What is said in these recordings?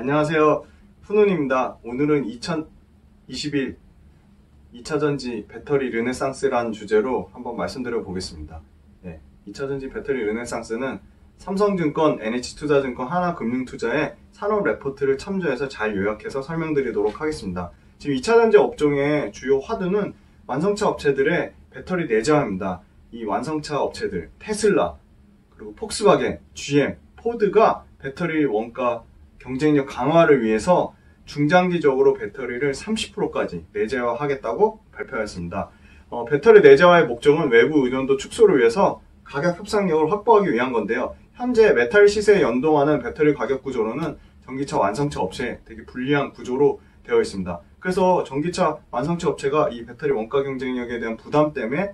안녕하세요. 훈훈입니다. 오늘은 2021 2차전지 배터리 르네상스라는 주제로 한번 말씀드려 보겠습니다. 2차전지 배터리 르네상스는 삼성증권, NH투자증권, 하나금융투자의 산업 레포트를 참조해서 잘 요약해서 설명드리도록 하겠습니다. 지금 2차전지 업종의 주요 화두는 완성차 업체들의 배터리 내재화입니다. 이 완성차 업체들, 테슬라, 그리고 폭스바겐, GM, 포드가 배터리 원가 경쟁력 강화를 위해서 중장기적으로 배터리를 30%까지 내재화하겠다고 발표했습니다. 배터리 내재화의 목적은 외부 의존도 축소를 위해서 가격 협상력을 확보하기 위한 건데요. 현재 메탈 시세에 연동하는 배터리 가격 구조로는 전기차 완성차 업체에 되게 불리한 구조로 되어 있습니다. 그래서 전기차 완성차 업체가 이 배터리 원가 경쟁력에 대한 부담 때문에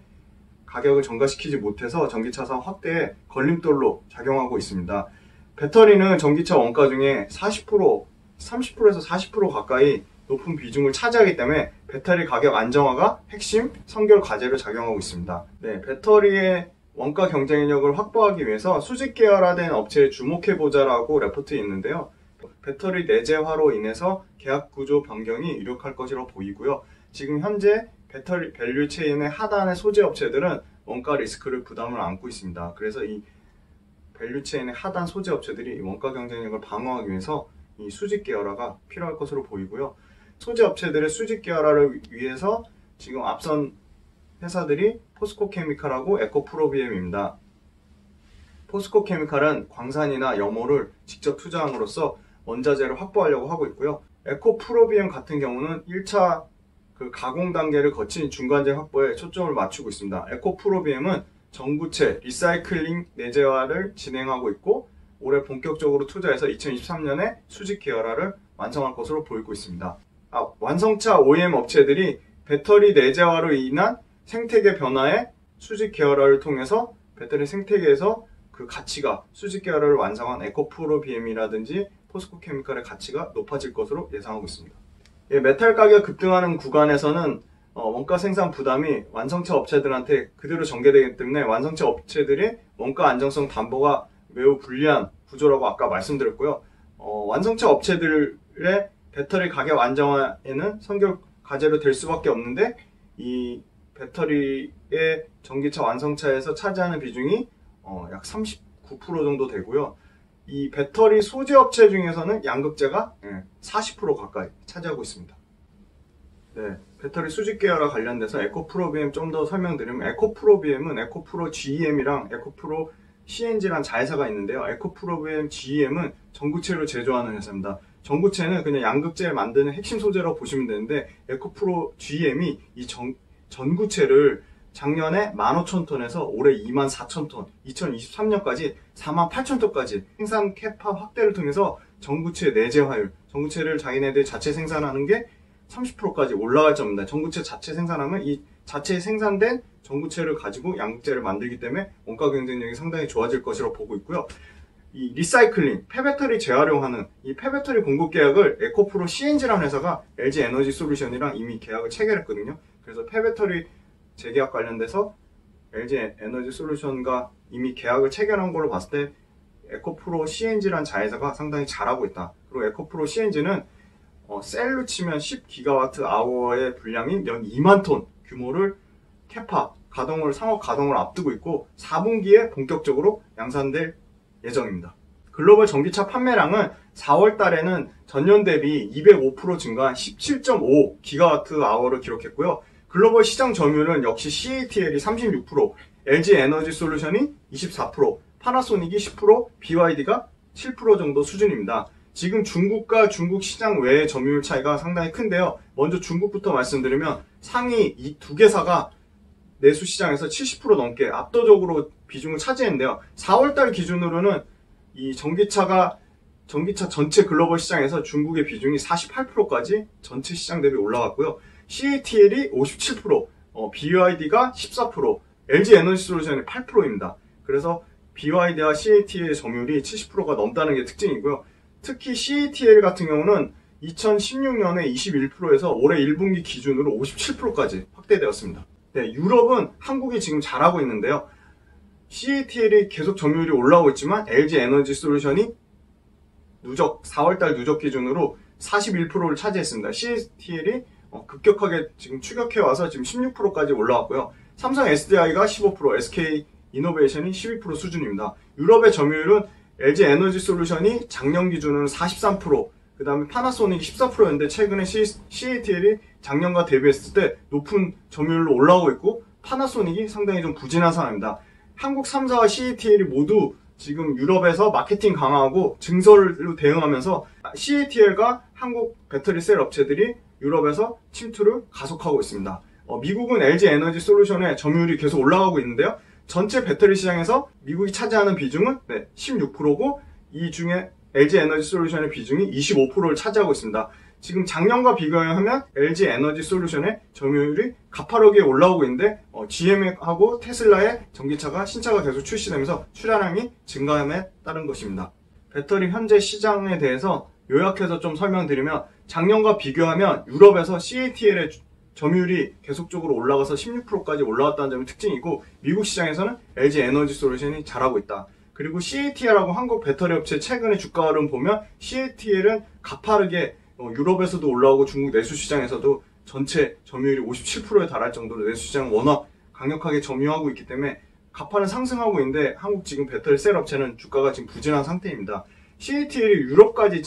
가격을 전가시키지 못해서 전기차사 확대에 걸림돌로 작용하고 있습니다. 배터리는 전기차 원가 중에 30%에서 40% 가까이 높은 비중을 차지하기 때문에 배터리 가격 안정화가 핵심 선결 과제로 작용하고 있습니다. 배터리의 원가 경쟁력을 확보하기 위해서 수직 계열화된 업체에 주목해보자라고 레포트에 있는데요. 배터리 내재화로 인해서 계약 구조 변경이 유력할 것으로 보이고요. 지금 현재 배터리 밸류 체인의 하단의 소재 업체들은 원가 리스크를 부담을 안고 있습니다. 그래서 이 밸류 체인의 하단 소재 업체들이 원가 경쟁력을 방어하기 위해서 이 수직 계열화가 필요할 것으로 보이고요. 소재 업체들의 수직 계열화를 위해서 지금 앞선 회사들이 포스코 케미칼하고 에코프로비엠입니다. 포스코 케미칼은 광산이나 염호를 직접 투자함으로써 원자재를 확보하려고 하고 있고요. 에코프로비엠 같은 경우는 1차 가공 단계를 거친 중간재 확보에 초점을 맞추고 있습니다. 에코프로비엠은 전구체 리사이클링 내재화를 진행하고 있고 올해 본격적으로 투자해서 2023년에 수직 계열화를 완성할 것으로 보이고 있습니다. 완성차 OEM 업체들이 배터리 내재화로 인한 생태계 변화에 수직 계열화를 통해서 배터리 생태계에서 그 가치가 수직 계열화를 완성한 에코프로비엠이라든지 포스코 케미칼의 가치가 높아질 것으로 예상하고 있습니다. 메탈 가격 급등하는 구간에서는 원가 생산 부담이 완성차 업체들한테 그대로 전개되기 때문에 완성차 업체들이 원가 안정성 담보가 매우 불리한 구조라고 아까 말씀드렸고요. 완성차 업체들의 배터리 가격 안정화에는 선결 과제로 될 수밖에 없는데 이 배터리의 전기차 완성차에서 차지하는 비중이 약 39% 정도 되고요. 이 배터리 소재 업체 중에서는 양극재가 40% 가까이 차지하고 있습니다. 배터리 수직 계열화 관련돼서 에코프로비엠 좀 더 설명드리면 에코프로비엠은 에코프로 GEM이랑 에코프로 CNG라는 자회사가 있는데요. 에코프로비엠 GEM은 전구체를 제조하는 회사입니다. 전구체는 그냥 양극재를 만드는 핵심 소재라고 보시면 되는데 에코프로 GEM이 이 전구체를 작년에 15,000톤에서 올해 24,000톤, 2023년까지 48,000톤까지 생산 캐파 확대를 통해서 전구체 내재화율, 전구체를 자기네들 자체 생산하는 게 30%까지 올라갈 점입니다. 전구체 자체 생산하면 이 자체 생산된 전구체를 가지고 양극재를 만들기 때문에 원가 경쟁력이 상당히 좋아질 것이라고 보고 있고요. 이 리사이클링, 폐배터리 재활용하는 이 폐배터리 공급 계약을 에코프로 CNG라는 회사가 LG 에너지 솔루션이랑 이미 계약을 체결했거든요. 그래서 폐배터리 재계약 관련돼서 LG 에너지 솔루션과 이미 계약을 체결한 걸로 봤을 때 에코프로 CNG라는 자회사가 상당히 잘하고 있다. 그리고 에코프로 CNG는 셀로 치면 10GWh의 분량인 연 2만 톤 규모를 캐파 상업 가동을 앞두고 있고 4분기에 본격적으로 양산될 예정입니다. 글로벌 전기차 판매량은 4월 달에는 전년 대비 205% 증가한 17.5GWh를 기록했고요. 글로벌 시장 점유율은 역시 CATL이 36%, LG 에너지 솔루션이 24%, 파나소닉이 10%, BYD가 7% 정도 수준입니다. 지금 중국과 중국 시장 외의 점유율 차이가 상당히 큰데요. 먼저 중국부터 말씀드리면 상위 이 두 개사가 내수 시장에서 70% 넘게 압도적으로 비중을 차지했는데요. 4월달 기준으로는 이 전기차 전체 글로벌 시장에서 중국의 비중이 48%까지 전체 시장 대비 올라갔고요. CATL이 57%, BYD가 14%, LG 에너지 솔루션이 8%입니다. 그래서 BYD와 CATL의 점유율이 70%가 넘다는 게 특징이고요. 특히 CATL 같은 경우는 2016년에 21%에서 올해 1분기 기준으로 57%까지 확대되었습니다. 유럽은 한국이 지금 잘하고 있는데요. CATL이 계속 점유율이 올라오고 있지만 LG 에너지 솔루션이 누적 4월달 누적 기준으로 41%를 차지했습니다. CATL이 급격하게 지금 추격해와서 지금 16%까지 올라왔고요. 삼성 SDI가 15%, SK 이노베이션이 12% 수준입니다. 유럽의 점유율은 LG 에너지 솔루션이 작년 기준으로 43%, 그 다음에 파나소닉이 14%였는데 최근에 CATL이 작년과 대비했을 때 높은 점유율로 올라오고 있고 파나소닉이 상당히 좀 부진한 상황입니다. 한국 3사와 CATL이 모두 지금 유럽에서 마케팅 강화하고 증설로 대응하면서 CATL과 한국 배터리 셀 업체들이 유럽에서 침투를 가속하고 있습니다. 미국은 LG 에너지 솔루션의 점유율이 계속 올라가고 있는데요. 전체 배터리 시장에서 미국이 차지하는 비중은 16%고 이 중에 LG 에너지 솔루션의 비중이 25%를 차지하고 있습니다. 지금 작년과 비교하면 LG 에너지 솔루션의 점유율이 가파르게 올라오고 있는데 GM하고 테슬라의 전기차가 신차가 계속 출시되면서 출하량이 증가함에 따른 것입니다. 배터리 현재 시장에 대해서 요약해서 좀 설명드리면 작년과 비교하면 유럽에서 CATL의 점유율이 계속적으로 올라가서 16%까지 올라왔다는 점이 특징이고 미국 시장에서는 LG 에너지 솔루션이 잘하고 있다. 그리고 CATL하고 한국 배터리 업체 최근의 주가 흐름 보면 CATL은 가파르게 유럽에서도 올라오고 중국 내수 시장에서도 전체 점유율이 57%에 달할 정도로 내수 시장은 워낙 강력하게 점유하고 있기 때문에 가파른 상승하고 있는데 한국 지금 배터리 셀 업체는 주가가 지금 부진한 상태입니다. CATL이 유럽까지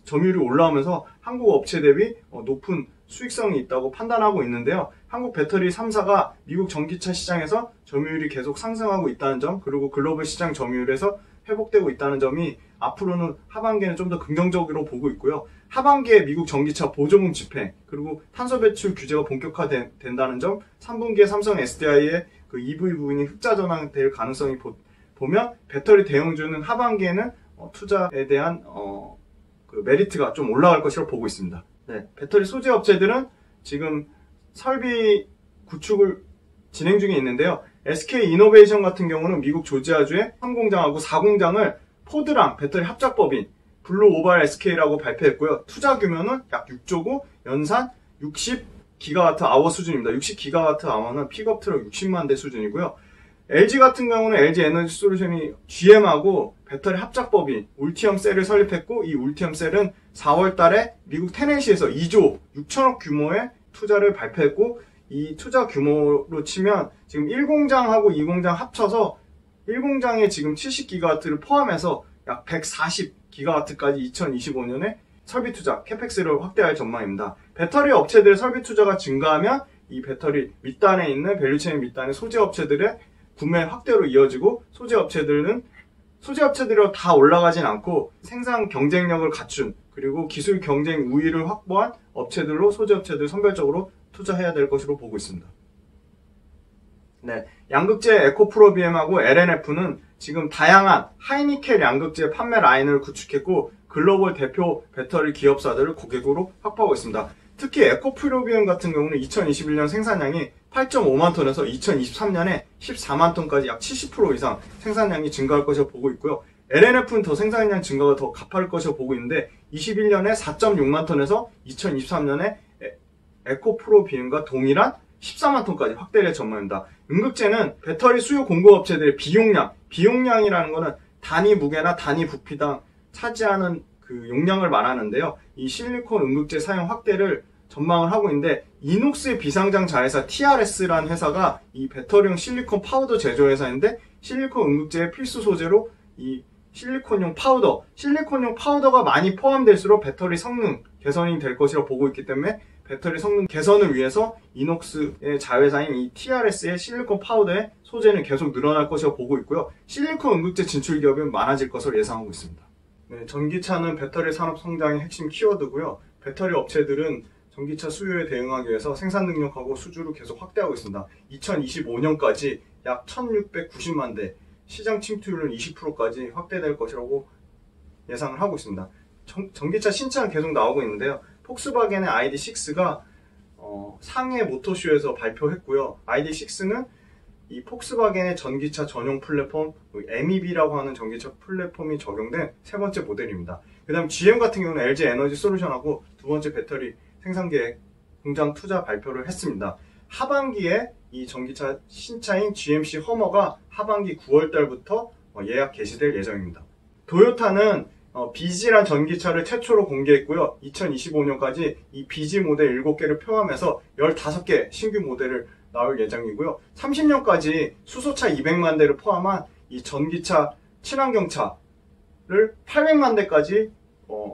점유율이 올라오면서 한국 업체 대비 높은 수익성이 있다고 판단하고 있는데요. 한국 배터리 3사가 미국 전기차 시장에서 점유율이 계속 상승하고 있다는 점, 그리고 글로벌 시장 점유율에서 회복되고 있다는 점이 앞으로는 하반기에는 좀 더 긍정적으로 보고 있고요. 하반기에 미국 전기차 보조금 집행, 그리고 탄소 배출 규제가 본격화된다는 점, 3분기에 삼성 SDI의 그 EV 부분이 흑자 전환될 가능성이 보면 배터리 대형주는 하반기에는 투자에 대한 그 메리트가 좀 올라갈 것이라고 보고 있습니다. 네, 배터리 소재 업체들은 지금 설비 구축을 진행 중에 있는데요. SK 이노베이션 같은 경우는 미국 조지아주의 3공장하고 4공장을 포드랑 배터리 합작법인 블루 오발 SK라고 발표했고요. 투자 규모는 약 6조고 연산 60GWh 수준입니다. 60GWh는 픽업 트럭 60만 대 수준이고요. LG 같은 경우는 LG 에너지 솔루션이 GM하고 배터리 합작법인 울티엄 셀을 설립했고 이 울티엄 셀은 4월 달에 미국 테네시에서 2조 6천억 규모의 투자를 발표했고 이 투자 규모로 치면 지금 1공장하고 2공장 합쳐서 1공장에 지금 70GW를 포함해서 약 140GW까지 2025년에 설비 투자, 캐펙스를 확대할 전망입니다. 배터리 업체들의 설비 투자가 증가하면 이 배터리 밑단에 있는 밸류체인 밑단의 소재 업체들의 구매 확대로 이어지고 소재 업체들이 다 올라가진 않고 생산 경쟁력을 갖춘 그리고 기술 경쟁 우위를 확보한 업체들로 소재 업체들 선별적으로 투자해야 될 것으로 보고 있습니다. 네, 양극재 에코프로비엠하고 LNF는 지금 다양한 하이니켈 양극재 판매 라인을 구축했고 글로벌 대표 배터리 기업사들을 고객으로 확보하고 있습니다. 특히 에코프로비엠 같은 경우는 2021년 생산량이 8.5만 톤에서 2023년에 14만 톤까지 약 70% 이상 생산량이 증가할 것으로 보고 있고요. LNF는 더 생산량 증가가 더 가파를 것으로 보고 있는데 21년에 4.6만 톤에서 2023년에 에코프로비엠과 동일한 14만 톤까지 확대될 전망입니다. 음극재는 배터리 수요 공급업체들의 비용량이라는 것은 단위 무게나 단위 부피당 차지하는 그 용량을 말하는데요. 이 실리콘 음극재 사용 확대를 전망을 하고 있는데 이녹스의 비상장 자회사 TRS라는 회사가 이 배터리용 실리콘 파우더 제조 회사인데 실리콘 음극재의 필수 소재로 이 실리콘용 파우더가 많이 포함될수록 배터리 성능 개선이 될 것이라고 보고 있기 때문에 배터리 성능 개선을 위해서 이녹스의 자회사인 이 TRS의 실리콘 파우더의 소재는 계속 늘어날 것이라고 보고 있고요. 실리콘 음극재 진출 기업이 많아질 것으로 예상하고 있습니다. 네, 전기차는 배터리 산업 성장의 핵심 키워드고요. 배터리 업체들은 전기차 수요에 대응하기 위해서 생산 능력하고 수주를 계속 확대하고 있습니다. 2025년까지 약 1690만 대, 시장 침투율은 20%까지 확대될 것이라고 예상을 하고 있습니다. 전기차 신차는 계속 나오고 있는데요. 폭스바겐의 ID.6가 상해 모터쇼에서 발표했고요. ID.6는 이 폭스바겐의 전기차 전용 플랫폼 MEB라고 하는 전기차 플랫폼이 적용된 세 번째 모델입니다. 그 다음 GM 같은 경우는 LG 에너지 솔루션하고 두 번째 배터리 생산 계획 공장 투자 발표를 했습니다. 하반기에 이 전기차 신차인 GMC 허머가 하반기 9월 달부터 예약 개시될 예정입니다. 도요타는 BG란 전기차를 최초로 공개했고요. 2025년까지 이 BG 모델 7개를 포함해서 15개 신규 모델을 나올 예정이고요. 30년까지 수소차 200만 대를 포함한 이 전기차 친환경차를 800만 대까지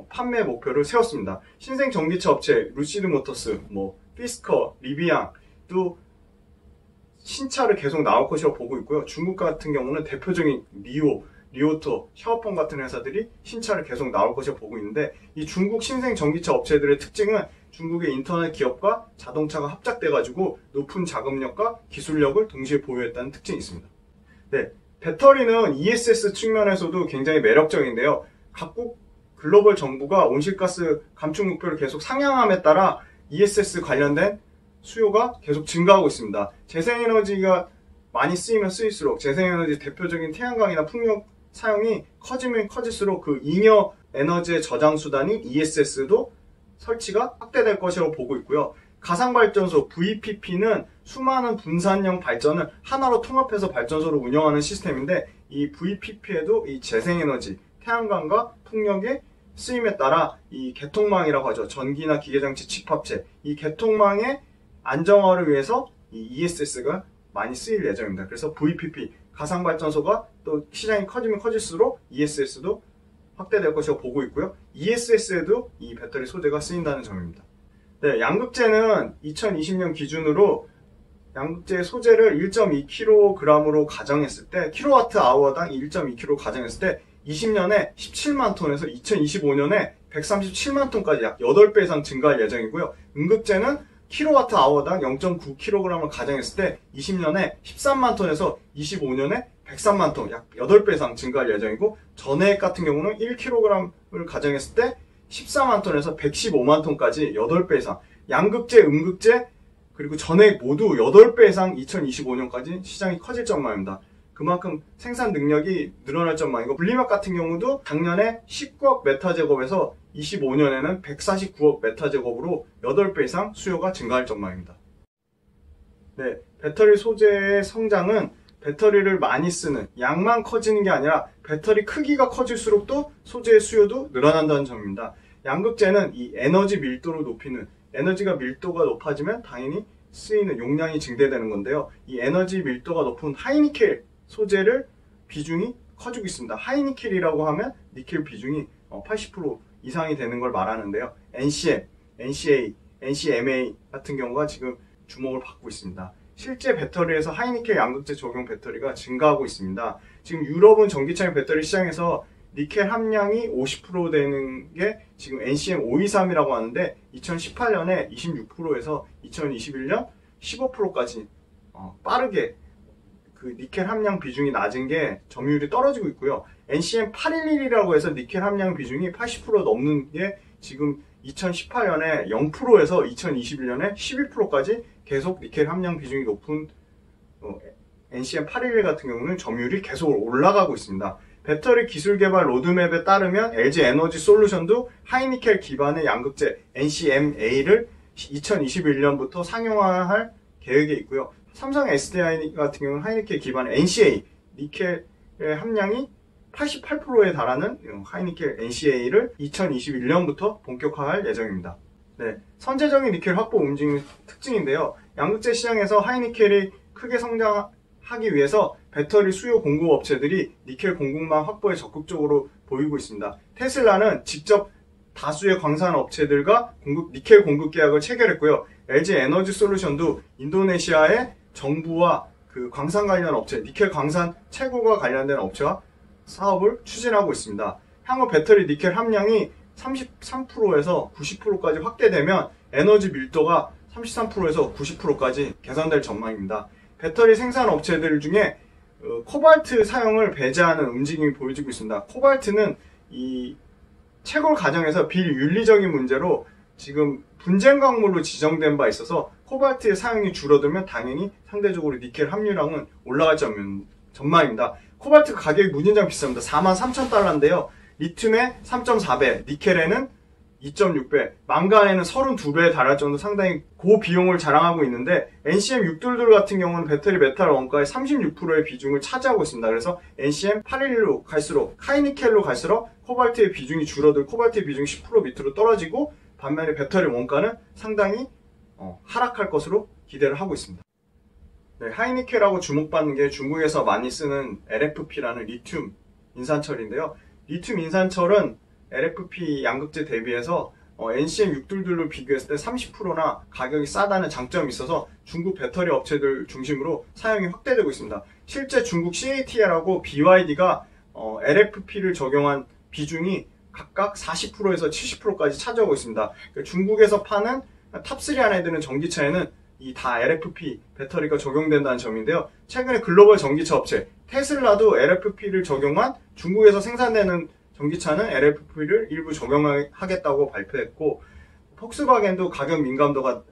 판매 목표를 세웠습니다. 신생 전기차 업체 루시드 모터스, 피스커, 리비앙도 신차를 계속 나올 것이라고 보고 있고요. 중국 같은 경우는 대표적인 리오토, 샤오펑 같은 회사들이 신차를 계속 나올 것이라고 보고 있는데, 이 중국 신생 전기차 업체들의 특징은 중국의 인터넷 기업과 자동차가 합작돼가지고 높은 자금력과 기술력을 동시에 보유했다는 특징이 있습니다. 네, 배터리는 ESS 측면에서도 굉장히 매력적인데요. 각국 글로벌 정부가 온실가스 감축 목표를 계속 상향함에 따라 ESS 관련된 수요가 계속 증가하고 있습니다. 재생에너지가 많이 쓰이면 쓰일수록 재생에너지 대표적인 태양광이나 풍력 사용이 커지면 커질수록 그 잉여 에너지의 저장 수단인 ESS도 설치가 확대될 것이라고 보고 있고요. 가상발전소 VPP는 수많은 분산형 발전을 하나로 통합해서 발전소를 운영하는 시스템인데, 이 VPP에도 이 재생에너지, 태양광과 풍력의 쓰임에 따라 이 개통망이라고 하죠. 전기나 기계장치 집합체, 이 개통망의 안정화를 위해서 이 ESS가 많이 쓰일 예정입니다. 그래서 VPP, 가상발전소가 또 시장이 커지면 커질수록 ESS도 확대될 것이라고 보고 있고요. ESS에도 이 배터리 소재가 쓰인다는 점입니다. 네, 양극재는 2020년 기준으로 양극재 소재를 1.2kg으로 가정했을 때, 킬로와트아워당 1.2kg 가정했을 때 20년에 17만 톤에서 2025년에 137만 톤까지 약 8배 이상 증가할 예정이고요. 음극재는 킬로와트아워당 0.9kg을 가정했을 때 20년에 13만 톤에서 25년에 103만 톤, 약 8배 이상 증가할 예정이고, 전해액 같은 경우는 1kg을 가정했을 때 14만 톤에서 115만 톤까지 8배 이상, 양극재, 음극재, 그리고 전해액 모두 8배 이상 2025년까지 시장이 커질 전망입니다. 그만큼 생산 능력이 늘어날 전망이고, 분리막 같은 경우도 작년에 19억 메타제곱에서 25년에는 149억 메타제곱으로 8배 이상 수요가 증가할 전망입니다. 네, 배터리 소재의 성장은 배터리를 많이 쓰는 양만 커지는 게 아니라 배터리 크기가 커질수록 또 소재의 수요도 늘어난다는 점입니다. 양극재는 이 에너지 밀도를 높이는, 에너지가 밀도가 높아지면 당연히 쓰이는 용량이 증대되는 건데요. 이 에너지 밀도가 높은 하이니켈 소재를 비중이 커지고 있습니다. 하이니켈이라고 하면 니켈 비중이 80% 이상이 되는 걸 말하는데요. NCM, NCA, NCMA 같은 경우가 지금 주목을 받고 있습니다. 실제 배터리에서 하이니켈 양극재 적용 배터리가 증가하고 있습니다. 지금 유럽은 전기차용 배터리 시장에서 니켈 함량이 50% 되는 게 지금 NCM 523이라고 하는데, 2018년에 26%에서 2021년 15%까지 빠르게 그 니켈 함량 비중이 낮은 게 점유율이 떨어지고 있고요. NCM 811이라고 해서 니켈 함량 비중이 80% 넘는 게 지금 2018년에 0%에서 2021년에 11%까지 계속 니켈 함량 비중이 높은 NCM 811 같은 경우는 점유율이 계속 올라가고 있습니다. 배터리 기술 개발 로드맵에 따르면 LG 에너지 솔루션도 하이니켈 기반의 양극재 NCMA를 2021년부터 상용화할 계획에 있고요. 삼성 SDI 같은 경우는 하이니켈 기반의 NCA, 니켈의 함량이 88%에 달하는 하이니켈 NCA를 2021년부터 본격화할 예정입니다. 네, 선제적인 니켈 확보 움직임의 특징인데요. 양극재 시장에서 하이니켈이 크게 성장하기 위해서 배터리 수요 공급 업체들이 니켈 공급망 확보에 적극적으로 보이고 있습니다. 테슬라는 직접 다수의 광산 업체들과 니켈 공급 계약을 체결했고요. LG 에너지 솔루션도 인도네시아의 정부와 그 광산 관련 업체, 니켈 광산 채굴과 관련된 업체와 사업을 추진하고 있습니다. 향후 배터리 니켈 함량이 33%에서 90%까지 확대되면 에너지 밀도가 33%에서 90%까지 개선될 전망입니다. 배터리 생산 업체들 중에 코발트 사용을 배제하는 움직임이 보여지고 있습니다. 코발트는 이 채굴 과정에서 비윤리적인 문제로 지금 분쟁 광물로 지정된 바 있어서 코발트의 사용이 줄어들면 당연히 상대적으로 니켈 함유량은 올라갈 전망입니다. 코발트 가격이 무진장 비쌉니다. 43,000달러인데요. 리튬의 3.4배, 니켈에는 2.6배, 망간에는 32배에 달할 정도 상당히 고비용을 자랑하고 있는데 NCM 622 같은 경우는 배터리 메탈 원가의 36%의 비중을 차지하고 있습니다. 그래서 NCM 811로 갈수록 하이니켈로 갈수록 코발트의 비중이 줄어들고 코발트의 비중이 10% 밑으로 떨어지고 반면에 배터리 원가는 상당히 하락할 것으로 기대를 하고 있습니다. 네, 하이니켈하고 주목받는 게 중국에서 많이 쓰는 LFP라는 리튬 인산철인데요. 리튬 인산철은 LFP 양극재 대비해서 NCM 622로 비교했을 때 30%나 가격이 싸다는 장점이 있어서 중국 배터리 업체들 중심으로 사용이 확대되고 있습니다. 실제 중국 CATL하고 BYD가 LFP를 적용한 비중이 각각 40%에서 70%까지 차지하고 있습니다. 중국에서 파는 탑3 안에 드는 전기차에는 이 다 LFP 배터리가 적용된다는 점인데요. 최근에 글로벌 전기차 업체 테슬라도 LFP를 적용한 중국에서 생산되는 전기차는 LFP를 일부 적용하겠다고 발표했고, 폭스바겐도 가격 민감도가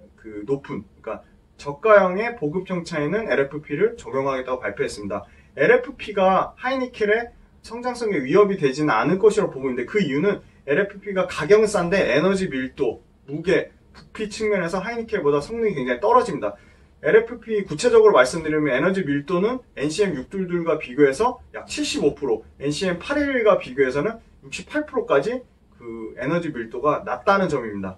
높은, 그러니까 저가형의 보급형 차에는 LFP를 적용하겠다고 발표했습니다. LFP가 하이니켈의 성장성에 위협이 되지는 않을 것이라고 보고 있는데, 그 이유는 LFP가 가격은 싼데 에너지 밀도, 무게, 부피 측면에서 하이니켈보다 성능이 굉장히 떨어집니다. LFP 구체적으로 말씀드리면 에너지 밀도는 NCM 622과 비교해서 약 75%, NCM 811과 비교해서는 68%까지 그 에너지 밀도가 낮다는 점입니다.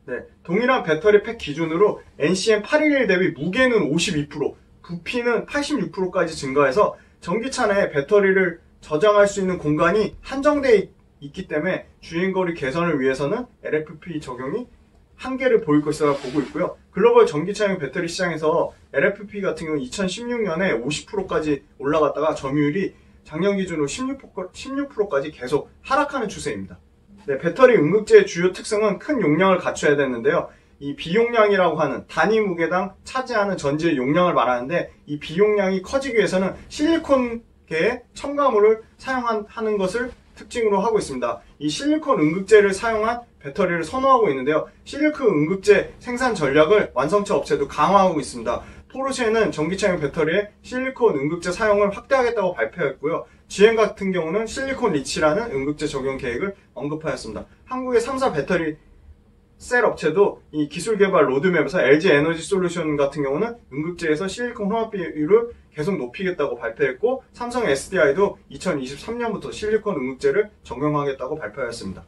네, 동일한 배터리 팩 기준으로 NCM 811 대비 무게는 52%, 부피는 86%까지 증가해서 전기차 내에 배터리를 저장할 수 있는 공간이 한정되어 있기 때문에 주행거리 개선을 위해서는 LFP 적용이 한계를 보일 것이라 보고 있고요. 글로벌 전기차용 배터리 시장에서 LFP 같은 경우는 2016년에 50%까지 올라갔다가 점유율이 작년 기준으로 16%까지 계속 하락하는 추세입니다. 네, 배터리 응급제의 주요 특성은 큰 용량을 갖춰야 되는데요. 이 비용량이라고 하는 단위 무게당 차지하는 전지의 용량을 말하는데, 이 비용량이 커지기 위해서는 실리콘계의 첨가물을 사용하는 것을 특징으로 하고 있습니다. 이 실리콘 응급제를 사용한 배터리를 선호하고 있는데요. 실리콘 응급제 생산 전략을 완성차 업체도 강화하고 있습니다. 포르쉐는 전기차용 배터리에 실리콘 응급제 사용을 확대하겠다고 발표했고요. GM 같은 경우는 실리콘 리치라는 응급제 적용 계획을 언급하였습니다. 한국의 3사 배터리 셀 업체도 이 기술 개발 로드맵에서 LG 에너지 솔루션 같은 경우는 응급제에서 실리콘 혼합 비율을 계속 높이겠다고 발표했고, 삼성 SDI도 2023년부터 실리콘 응급제를 적용하겠다고 발표하였습니다.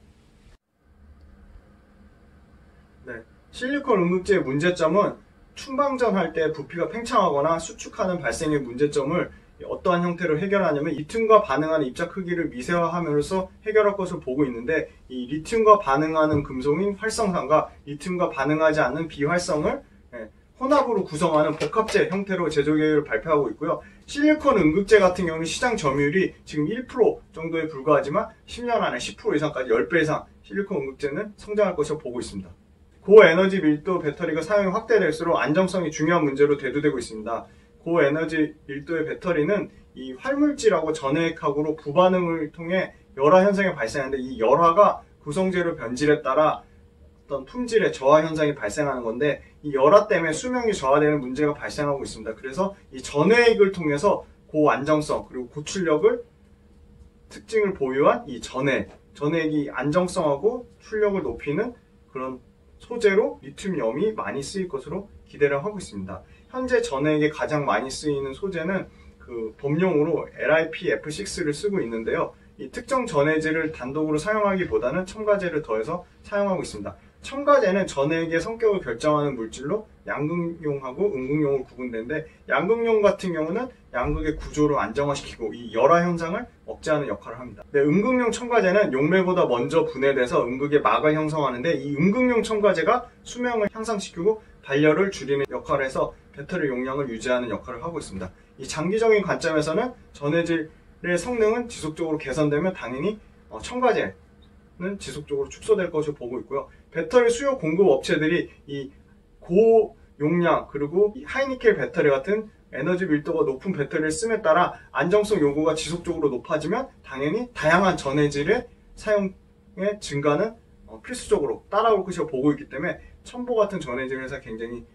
네, 실리콘 응급제의 문제점은 충방전 할 때 부피가 팽창하거나 수축하는 발생의 문제점을 어떠한 형태로 해결하냐면 리튬과 반응하는 입자 크기를 미세화함으로써 해결할 것을 보고 있는데, 이 리튬과 반응하는 금속인 활성산과 리튬과 반응하지 않는 비활성을 혼합으로 구성하는 복합제 형태로 제조 계획을 발표하고 있고요. 실리콘 응급제 같은 경우는 시장 점유율이 지금 1% 정도에 불과하지만 10년 안에 10% 이상까지 10배 이상 실리콘 응급제는 성장할 것으로 보고 있습니다. 고에너지 밀도 배터리가 사용이 확대될수록 안정성이 중요한 문제로 대두되고 있습니다. 고에너지 밀도의 배터리는 이 활물질하고 전해액하고로 부반응을 통해 열화 현상이 발생하는데, 이 열화가 구성재료 변질에 따라 어떤 품질의 저하 현상이 발생하는 건데, 이 열화 때문에 수명이 저하되는 문제가 발생하고 있습니다. 그래서 이 전해액을 통해서 고안정성 그리고 고출력을 특징을 보유한 이 전해액이 안정성하고 출력을 높이는 그런 소재로 리튬염이 많이 쓰일 것으로 기대를 하고 있습니다. 현재 전해액에 가장 많이 쓰이는 소재는 그 범용으로 LiPF6를 쓰고 있는데요. 이 특정 전해질을 단독으로 사용하기보다는 첨가제를 더해서 사용하고 있습니다. 첨가제는 전해액의 성격을 결정하는 물질로 양극용하고 음극용으로 구분되는데, 양극용 같은 경우는 양극의 구조를 안정화시키고 이 열화 현상을 억제하는 역할을 합니다. 네, 음극용 첨가제는 용매보다 먼저 분해돼서 음극의 막을 형성하는데, 이 음극용 첨가제가 수명을 향상시키고 발열을 줄이는 역할을 해서 배터리 용량을 유지하는 역할을 하고 있습니다. 이 장기적인 관점에서는 전해질의 성능은 지속적으로 개선되면 당연히 첨가제는 지속적으로 축소될 것으로 보고 있고요. 배터리 수요 공급 업체들이 이 고용량 그리고 이 하이니켈 배터리 같은 에너지 밀도가 높은 배터리를 씀에 따라 안정성 요구가 지속적으로 높아지면 당연히 다양한 전해질의 사용의 증가는 필수적으로 따라올 것이라고 보고 있기 때문에 첨보 같은 전해질 회사 굉장히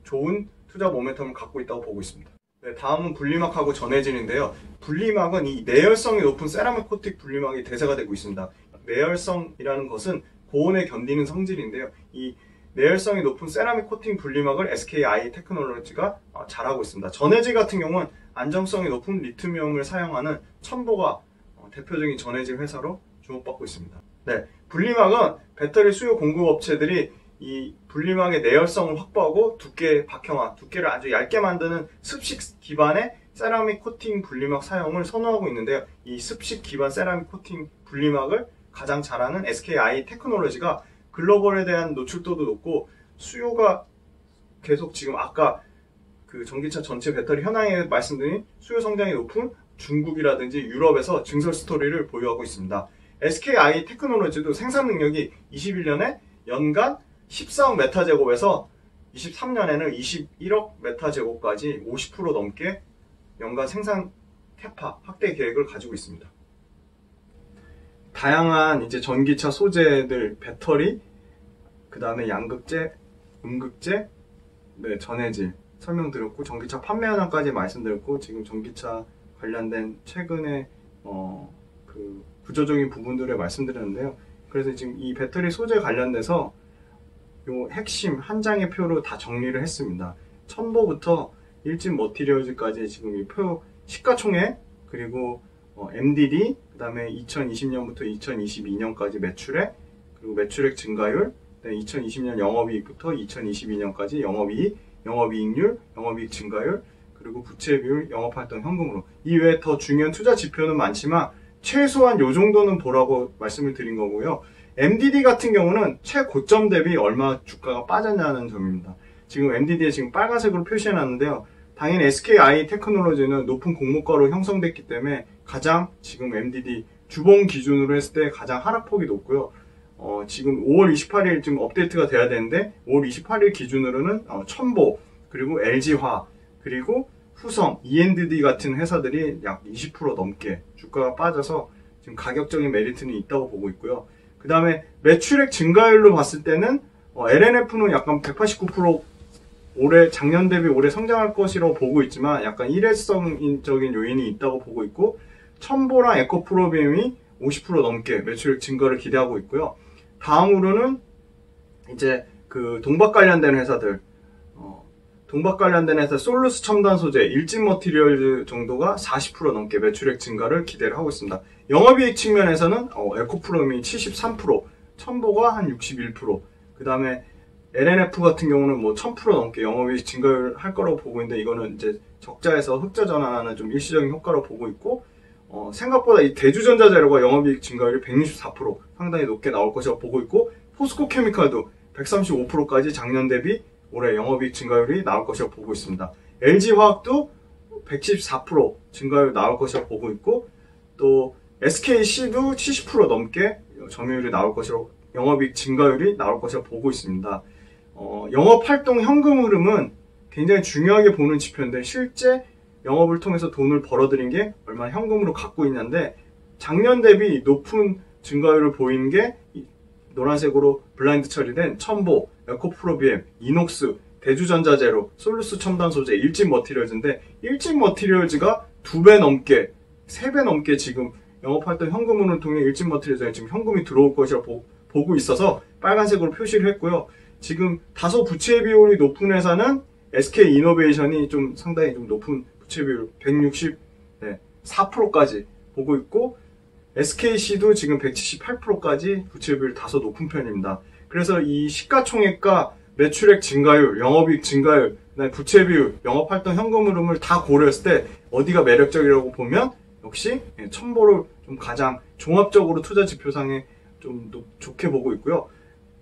좋은 투자 모멘텀을 갖고 있다고 보고 있습니다. 네, 다음은 분리막하고 전해질인데요. 분리막은 이 내열성이 높은 세라믹 코팅 분리막이 대세가 되고 있습니다. 내열성이라는 것은 고온에 견디는 성질인데요. 이 내열성이 높은 세라믹 코팅 분리막을 SKI 테크놀로지가 잘하고 있습니다. 전해질 같은 경우는 안정성이 높은 리튬이온을 사용하는 첨보가 대표적인 전해질 회사로 주목받고 있습니다. 네, 분리막은 배터리 수요 공급 업체들이 이 분리막의 내열성을 확보하고 두께 박형화, 두께를 아주 얇게 만드는 습식 기반의 세라믹 코팅 분리막 사용을 선호하고 있는데요. 이 습식 기반 세라믹 코팅 분리막을 가장 잘하는 SKI 테크놀로지가 글로벌에 대한 노출도도 높고 수요가 계속 지금 아까 그 전기차 전체 배터리 현황에 말씀드린 수요 성장이 높은 중국이라든지 유럽에서 증설 스토리를 보유하고 있습니다. SKI 테크놀로지도 생산 능력이 21년에 연간 14억 메타제곱에서 23년에는 21억 메타제곱까지 50% 넘게 연간 생산 캐파 확대 계획을 가지고 있습니다. 다양한 이제 전기차 소재들, 배터리, 그 다음에 양극재, 음극재, 네, 전해질 설명드렸고, 전기차 판매 현황까지 말씀드렸고, 지금 전기차 관련된 최근에 그 구조적인 부분들을 말씀드렸는데요. 그래서 지금 이 배터리 소재 관련돼서 요 핵심 한 장의 표로 다 정리를 했습니다. 첨보부터 일진 머티리얼즈까지 지금 이 표 시가총액, 그리고 MDD, 그 다음에 2020년부터 2022년까지 매출액, 그리고 매출액 증가율, 2020년 영업이익부터 2022년까지 영업이익, 영업이익률, 영업이익 증가율, 그리고 부채 비율, 영업활동 현금으로. 이 외에 더 중요한 투자 지표는 많지만 최소한 요 정도는 보라고 말씀을 드린 거고요. MDD 같은 경우는 최고점 대비 얼마 주가가 빠졌냐는 점입니다. 지금 MDD에 지금 빨간색으로 표시해 놨는데요. 당연히 SKI 테크놀로지는 높은 공모가로 형성됐기 때문에 가장 지금 MDD 주봉 기준으로 했을 때 가장 하락폭이 높고요. 지금 5월 28일 지금 업데이트가 돼야 되는데 5월 28일 기준으로는 첨보, 그리고 LG화, 그리고 후성, E&D 같은 회사들이 약 20% 넘게 주가가 빠져서 지금 가격적인 메리트는 있다고 보고 있고요. 그 다음에 매출액 증가율로 봤을 때는 LNF는 약간 189% 올해 작년 대비 올해 성장할 것이라고 보고 있지만 약간 일회성적인 요인이 있다고 보고 있고, 첨보랑 에코프로비움이 50% 넘게 매출액 증가를 기대하고 있고요. 다음으로는 이제 그 동박 관련된 회사들, 동박 관련된 회사 솔루스 첨단 소재, 일진 머티리얼즈 정도가 40% 넘게 매출액 증가를 기대를 하고 있습니다. 영업이익 측면에서는 에코프로미 73%, 첨보가 한 61%, 그 다음에 LNF 같은 경우는 뭐 1000% 넘게 영업이익 증가를 할 거라고 보고 있는데, 이거는 이제 적자에서 흑자 전환하는 좀 일시적인 효과로 보고 있고, 생각보다 이 대주전자재료가 영업이익 증가율이 164% 상당히 높게 나올 것이라고 보고 있고, 포스코 케미칼도 135%까지 작년 대비 올해 영업이익 증가율이 나올 것이라고 보고 있습니다. LG화학도 114% 증가율 나올 것이라고 보고 있고, 또 SKC도 70% 넘게 점유율이 나올 것이라고, 영업이익 증가율이 나올 것이라고 보고 있습니다. 영업활동 현금 흐름은 굉장히 중요하게 보는 지표인데, 실제 영업을 통해서 돈을 벌어들인 게 얼마나 현금으로 갖고 있냐인데, 작년 대비 높은 증가율을 보이는 게 노란색으로 블라인드 처리된 첨보, 에코프로비엠, 이녹스, 대주전자재료, 솔루스 첨단 소재, 일진 머티리얼즈인데, 일진 머티리얼즈가 2배 넘게, 3배 넘게 지금 영업활동 현금을 통해 일진 머티리얼즈에 지금 현금이 들어올 것이라고 보고 있어서 빨간색으로 표시를 했고요. 지금 다소 부채 비율이 높은 회사는 SK 이노베이션이 좀 상당히 좀 높은 부채 비율 164%까지 보고 있고, SKC도 지금 178%까지 부채 비율 다소 높은 편입니다. 그래서 이 시가총액과 매출액 증가율, 영업이익 증가율, 부채 비율, 영업활동 현금 흐름을 다 고려했을 때 어디가 매력적이라고 보면 역시 첨보를 좀 가장 종합적으로 투자 지표상에 좀 좋게 보고 있고요.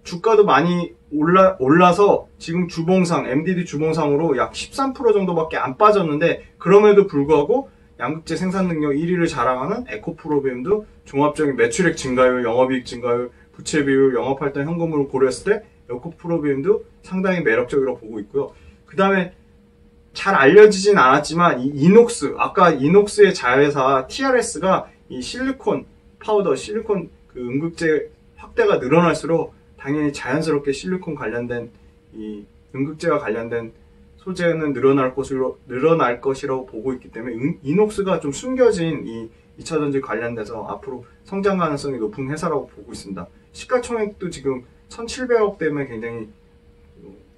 주가도 많이 올라서 지금 주봉상, MDD 주봉상으로 약 13% 정도밖에 안 빠졌는데, 그럼에도 불구하고 양극재 생산 능력 1위를 자랑하는 에코프로비엠도 종합적인 매출액 증가율, 영업이익 증가율, 부채 비율, 영업활동 현금으로 고려했을 때 에코프로비엠도 상당히 매력적이라고 보고 있고요. 그 다음에 잘 알려지진 않았지만 이 이녹스, 아까 이녹스의 자회사 TRS가 이 실리콘 파우더, 실리콘 그 음극재 확대가 늘어날수록 당연히 자연스럽게 실리콘 관련된 이 음극재와 관련된 소재는 늘어날 것이라고 보고 있기 때문에 이녹스가 좀 숨겨진 이 2차전지 관련돼서 앞으로 성장 가능성이 높은 회사라고 보고 있습니다. 시가총액도 지금 1,700억대면 굉장히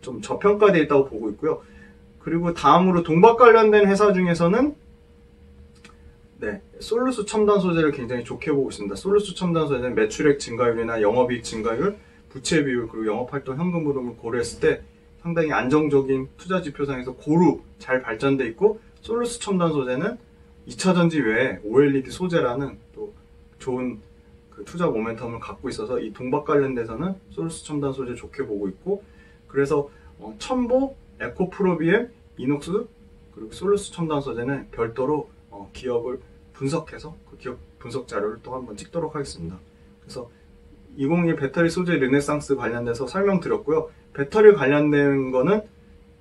좀 저평가되어 있다고 보고 있고요. 그리고 다음으로 동박 관련된 회사 중에서는 솔루스 첨단 소재를 굉장히 좋게 보고 있습니다. 솔루스 첨단 소재는 매출액 증가율이나 영업이익 증가율, 부채 비율, 그리고 영업활동 현금 흐름을 고려했을 때 상당히 안정적인 투자 지표상에서 고루 잘 발전돼 있고, 솔루스 첨단 소재는 2차전지 외에 OLED 소재라는 또 좋은 그 투자 모멘텀을 갖고 있어서 이 동박 관련돼서는 솔루스 첨단 소재 좋게 보고 있고, 그래서 첨보, 에코프로비엠, 이녹스, 그리고 솔루스 첨단 소재는 별도로 기업을 분석해서 그 기업 분석 자료를 또 한번 찍도록 하겠습니다. 그래서 2021 배터리 소재 르네상스 관련돼서 설명드렸고요. 배터리 관련된 거는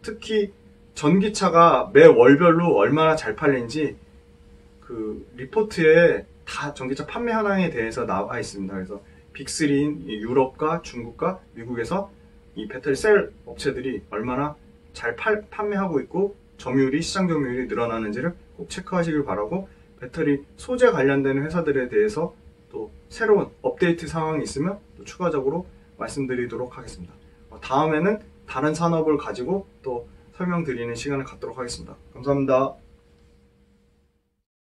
특히 전기차가 매 월별로 얼마나 잘 팔리는지 그 리포트에 다 전기차 판매 현황에 대해서 나와 있습니다. 그래서 빅3인 유럽과 중국과 미국에서 이 배터리 셀 업체들이 얼마나 잘 판매하고 있고 점유율이, 시장 점유율이 늘어나는지를 꼭 체크하시길 바라고, 배터리 소재 관련되는 회사들에 대해서 또 새로운 업데이트 상황이 있으면 또 추가적으로 말씀드리도록 하겠습니다. 다음에는 다른 산업을 가지고 또 설명드리는 시간을 갖도록 하겠습니다. 감사합니다.